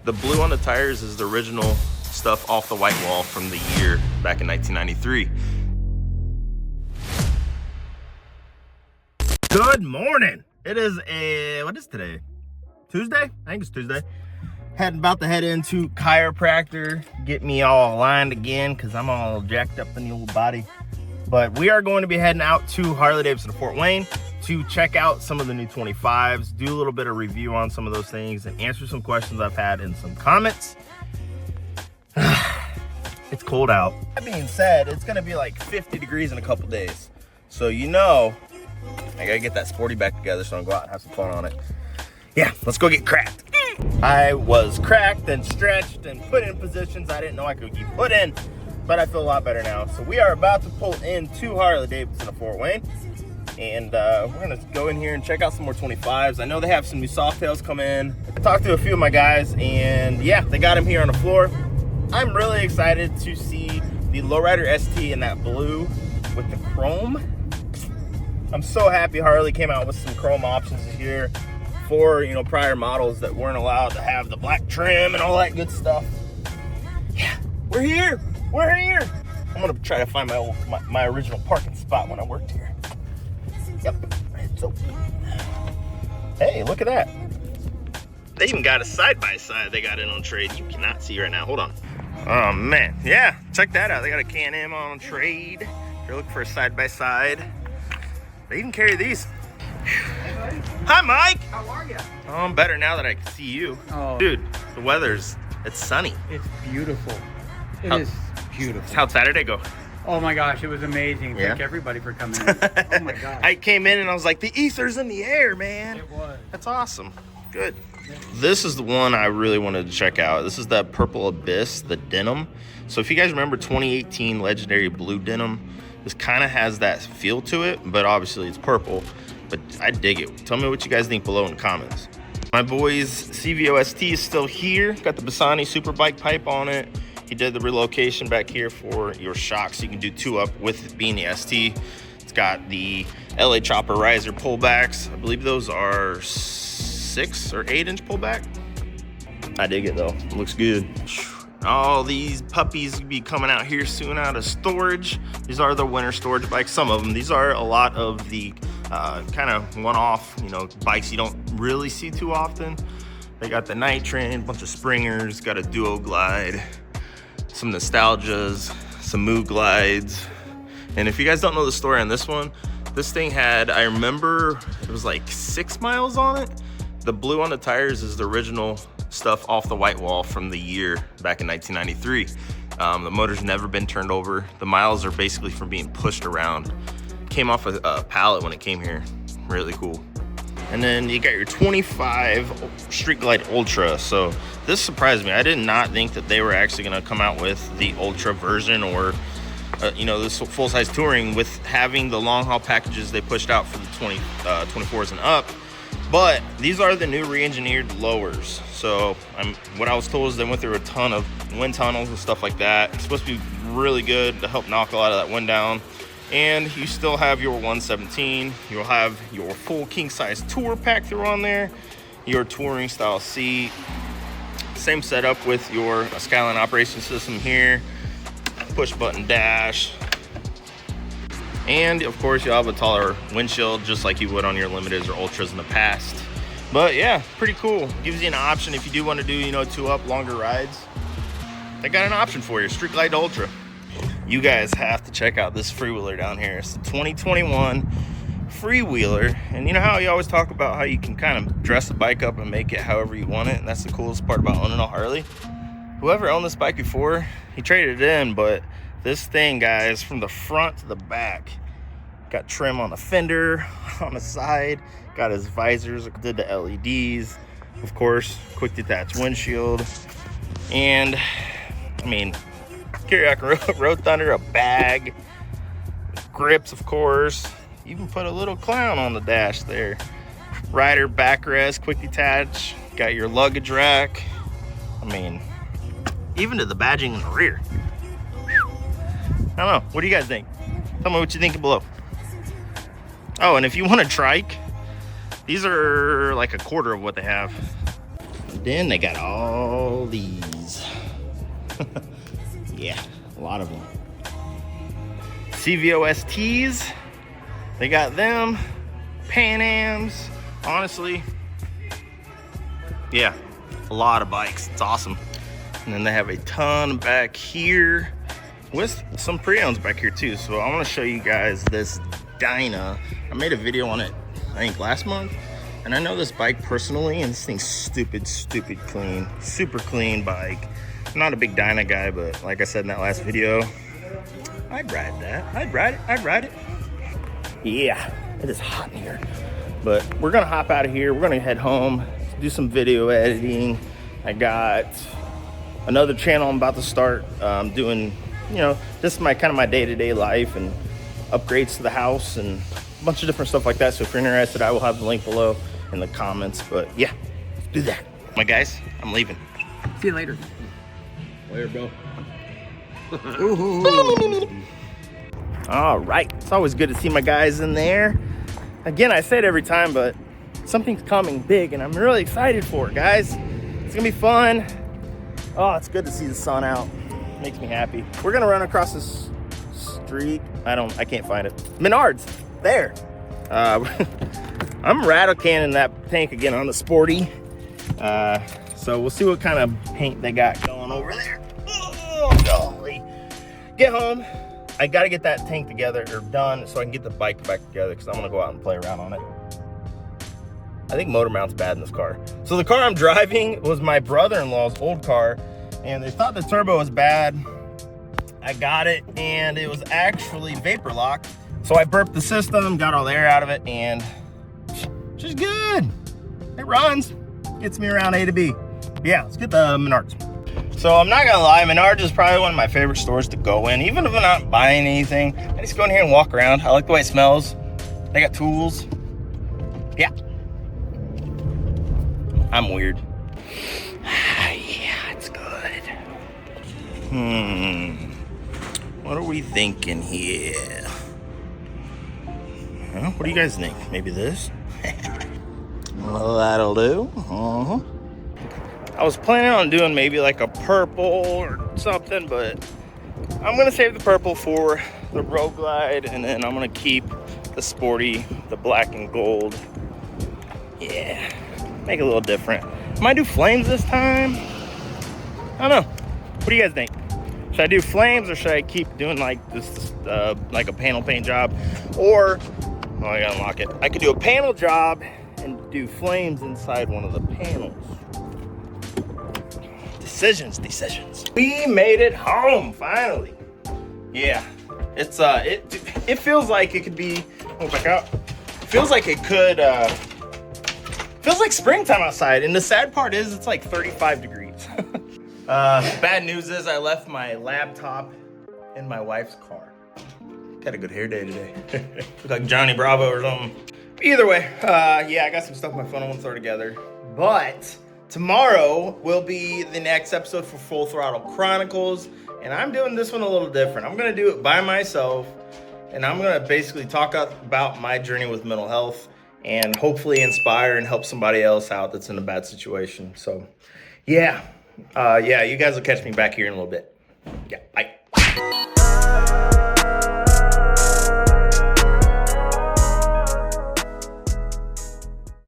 The blue on the tires is the original stuff off the white wall from the year back in 1993. Good morning. It is what is today? Tuesday? I think it's Tuesday. About to head into chiropractor, get me all aligned again because I'm all jacked up in the old body. But we are going to be heading out to Harley-Davidson of Fort Wayne to check out some of the new 25s, do a little bit of review on some of those things, and answer some questions I've had in some comments. It's cold out. That being said, it's gonna be like 50 degrees in a couple days. So you know, I gotta get that sporty back together so I can go out and have some fun on it. Yeah, let's go get cracked. I was cracked and stretched and put in positions I didn't know I could be put in, but I feel a lot better now. So we are about to pull into Harley-Davidson of Fort Wayne, and we're gonna go in here and check out some more 25s. I know they have some new Softails come in. I talked to a few of my guys, and yeah, they got them here on the floor. I'm really excited to see the Lowrider ST in that blue with the chrome. I'm so happy Harley came out with some chrome options here for, you know, prior models that weren't allowed to have the black trim and all that good stuff. Yeah, we're here. We're here. I'm gonna try to find my original parking spot when I worked here. Yep, it's open. Hey, look at that. They even got a side-by-side they got in on trade. You cannot see right now. Hold on. Oh man, yeah, check that out. They got a Can-Am on trade. If you're looking for a side-by-side, they even carry these. Hi, Mike. How are you? Oh, I'm better now that I can see you. Oh, dude, the it's sunny. It's beautiful. It is beautiful. How'd Saturday go? Oh my gosh, it was amazing. Yeah. Thank everybody for coming in. Oh my gosh. I came in and I was like, the ether's in the air, man. It was. That's awesome. Good. This is the one I really wanted to check out. This is that Purple Abyss, the denim. So if you guys remember 2018 Legendary Blue denim, this kind of has that feel to it, but obviously it's purple. But I dig it. Tell me what you guys think below in the comments. My boy's CVOST is still here. Got the Bassani Superbike pipe on it. He did the relocation back here for your shocks. So you can do 2-up with being the ST. It's got the LA Chopper riser pullbacks. I believe those are 6 or 8 inch pullback. I dig it though. It looks good. All these puppies will be coming out here soon out of storage. These are the winter storage bikes. Some of them. These are a lot of the kind of one-off, you know, bikes you don't really see too often. They got the Night Train, bunch of Springers, got a Duo Glide, some Nostalgias, some Moo Glides. And if you guys don't know the story on this one, this thing had, I remember it was like 6 miles on it. The blue on the tires is the original stuff off the white wall from the year back in 1993. The motor's never been turned over. The miles are basically from being pushed around. Came off a pallet when it came here. Really cool. And then you got your 25 Street Glide Ultra. So this surprised me. I did not think that they were actually going to come out with the Ultra version or you know, this full-size touring with having the long haul packages they pushed out for the 24s and up. But these are the new re-engineered lowers. So what I was told is they went through a ton of wind tunnels and stuff like that. It's supposed to be really good to help knock a lot of that wind down. And you still have your 117. You'll have your full king-size tour pack through on there, your touring style seat. Same setup with your Skyline operation system here, push button dash. And of course you'll have a taller windshield just like you would on your Limiteds or Ultras in the past. But yeah, pretty cool. Gives you an option if you do want to do, you know, 2-up longer rides. They got an option for you, Street Glide Ultra. You guys have to check out this freewheeler down here. It's the 2021 freewheeler. And you know how you always talk about how you can kind of dress a bike up and make it however you want it? And that's the coolest part about owning a Harley. Whoever owned this bike before, he traded it in, but this thing, guys, from the front to the back, got trim on the fender, on the side, got his visors, did the LEDs, of course, quick detach windshield, and I mean, Kiriak Road Thunder, a bag, grips, of course. You can put a little clown on the dash there. Rider backrest, quick detach, got your luggage rack. I mean, even to the badging in the rear. I don't know. What do you guys think? Tell me what you think below. Oh, and if you want a trike, these are like a quarter of what they have. Then they got all these. Yeah, a lot of them. CVOSTs, they got them. Pan Ams, honestly. Yeah, a lot of bikes. It's awesome. And then they have a ton back here with some pre-owns back here too. So I want to show you guys this Dyna. I made a video on it, I think last month. And I know this bike personally, and this thing's stupid clean. Super clean bike. I'm not a big Dyna guy, but like I said in that last video, I'd ride that. I'd ride it. Yeah, it is hot in here. But we're gonna hop out of here. We're gonna head home, do some video editing. I got another channel I'm about to start doing, you know, this is my kind of my day-to-day life and upgrades to the house and a bunch of different stuff like that. So if you're interested, I will have the link below in the comments. But yeah, let's do that. My guys, I'm leaving. See you later. Later, Bill. All right, it's always good to see my guys in there. Again, I say it every time, but something's coming big and I'm really excited for it, guys. It's gonna be fun. Oh, it's good to see the sun out. Makes me happy. We're gonna run across this street. I can't find it. Menards, there. I'm rattle canning that tank again on the Sporty. So we'll see what kind of paint they got going over there. Oh, golly. Get home. I gotta get that tank together or done so I can get the bike back together because I'm gonna go out and play around on it. I think motor mount's bad in this car. So the car I'm driving was my brother-in-law's old car, and they thought the turbo was bad. I got it, and it was actually vapor locked. So I burped the system, got all the air out of it, and she's good. It runs, gets me around A to B. Yeah, let's get the Menards. So I'm not gonna lie, Menards is probably one of my favorite stores to go in. Even if I'm not buying anything, I just go in here and walk around. I like the way it smells. They got tools. Yeah. I'm weird. Yeah, it's good. What are we thinking here? Huh? What do you guys think? Maybe this? Well, that'll do. I was planning on doing maybe like a purple or something, but I'm gonna save the purple for the Road Glide, and then I'm gonna keep the Sporty, the black and gold. Yeah, make it a little different. Might do flames this time. I don't know. What do you guys think? Should I do flames or should I keep doing like this, like a panel paint job? Or, oh, I gotta unlock it. I could do a panel job and do flames inside one of the panels. Decisions. We made it home, finally. Yeah, it's, it feels like it could be, oh, back out. It feels like it could, feels like springtime outside. And the sad part is it's like 35 degrees. Bad news is I left my laptop in my wife's car. Had a good hair day today. Look like Johnny Bravo or something. Either way, yeah, I got some stuff on my phone I want to throw together. But tomorrow will be the next episode for Full Throttle Chronicles. And I'm doing this one a little different. I'm gonna do it by myself. And I'm gonna basically talk about my journey with mental health and hopefully inspire and help somebody else out that's in a bad situation. So yeah, yeah, you guys will catch me back here in a little bit. Yeah, bye.